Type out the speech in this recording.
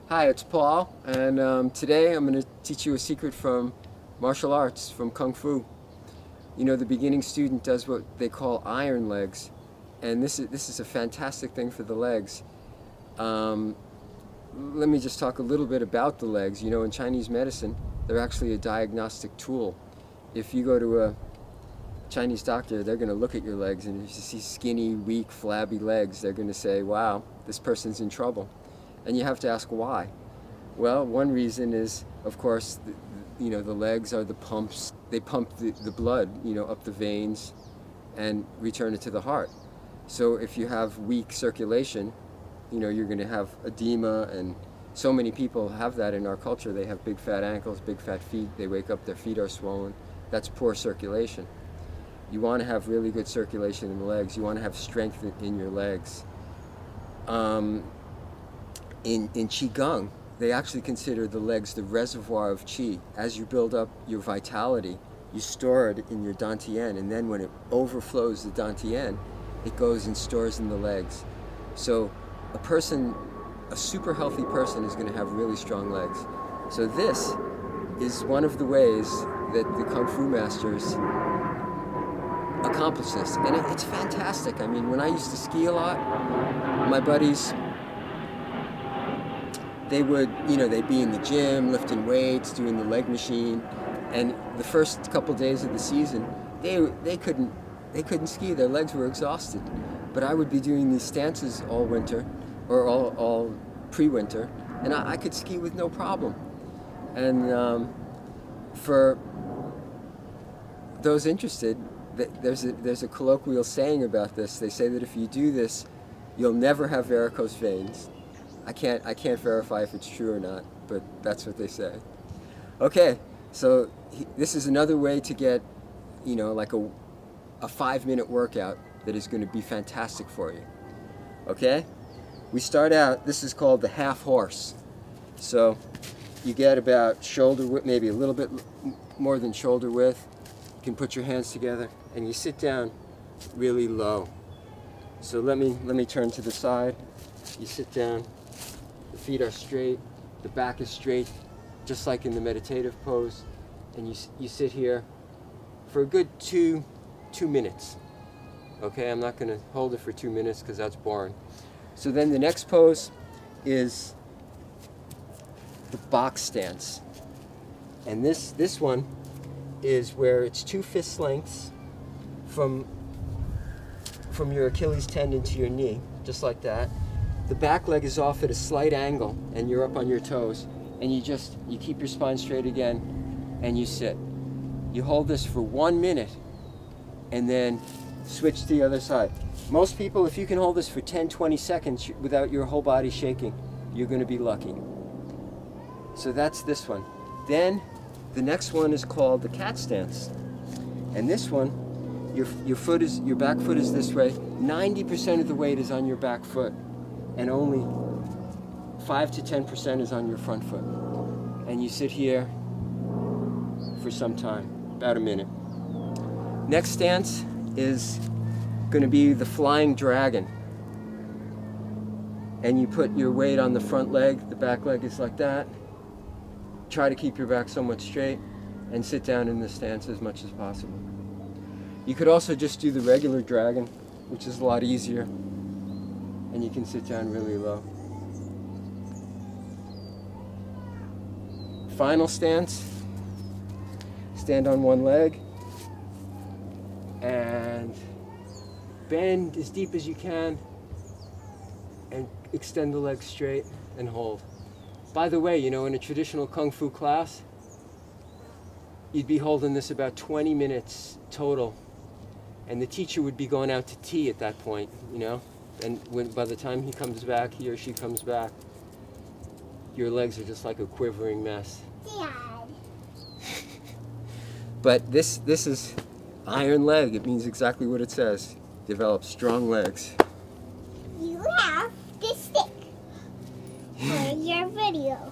Hi, it's Paul, and today I'm going to teach you a secret from martial arts, from Kung Fu. You know, the beginning student does what they call iron legs, and this is a fantastic thing for the legs. Um, Let me just talk a little bit about the legs. You know, in Chinese medicine, they're actually a diagnostic tool. If you go to a Chinese doctor, they're going to look at your legs, and if you see skinny, weak, flabby legs, they're going to say, wow, this person's in trouble. And you have to ask why. Well, one reason is, of course, the legs are the pumps. They pump the blood, up the veins and return it to the heart. So if you have weak circulation, you're going to have edema, and so many people have that in our culture. They have big fat ankles, big fat feet. They wake up, their feet are swollen. That's poor circulation. You want to have really good circulation in the legs. You want to have strength in your legs. In Qigong, they actually consider the legs the reservoir of Qi. As you build up your vitality, you store it in your Dantian, and then when it overflows the Dantian, it goes and stores in the legs. So a super healthy person is going to have really strong legs. So this is one of the ways that the Kung Fu masters accomplish this. And it's fantastic. I mean, when I used to ski a lot, my buddies, they would, they'd be in the gym, lifting weights, doing the leg machine, and the first couple days of the season, they couldn't ski. Their legs were exhausted. But I would be doing these stances all winter, or all pre-winter, and I could ski with no problem. And for those interested, there's a colloquial saying about this. They say that if you do this, you'll never have varicose veins. I can't verify if it's true or not, but that's what they say. Okay, so this is another way to get, like a 5-minute workout that is going to be fantastic for you. Okay? We start out, this is called the half horse. So you get about shoulder width, maybe a little bit more than shoulder width. You can put your hands together and you sit down really low. So let me turn to the side. You sit down. The feet are straight, the back is straight, just like in the meditative pose, and you sit here for a good two minutes. Okay, I'm not going to hold it for 2 minutes because that's boring. So then the next pose is the box stance, and this one is where it's 2 fist lengths from your Achilles tendon to your knee, just like that. The back leg is off at a slight angle, and you're up on your toes, and you keep your spine straight again, and you sit. You hold this for 1 minute, and then switch to the other side. Most people, if you can hold this for 10-20 seconds without your whole body shaking, you're going to be lucky. So that's this one. Then the next one is called the cat stance, and this one, your back foot is this way. 90% of the weight is on your back foot, and only 5 to 10% is on your front foot. And you sit here for some time, about a minute. Next stance is going to be the flying dragon. And you put your weight on the front leg, the back leg is like that. Try to keep your back somewhat straight and sit down in this stance as much as possible. You could also just do the regular dragon, which is a lot easier. And you can sit down really low. Final stance, stand on one leg and bend as deep as you can and extend the legs straight and hold. By the way, in a traditional Kung Fu class, you'd be holding this about 20 minutes total, and the teacher would be going out to tea at that point, and by the time he or she comes back, your legs are just like a quivering mess. Dad. But this is iron leg. It means exactly what it says. Develop strong legs. You have to stick for your video.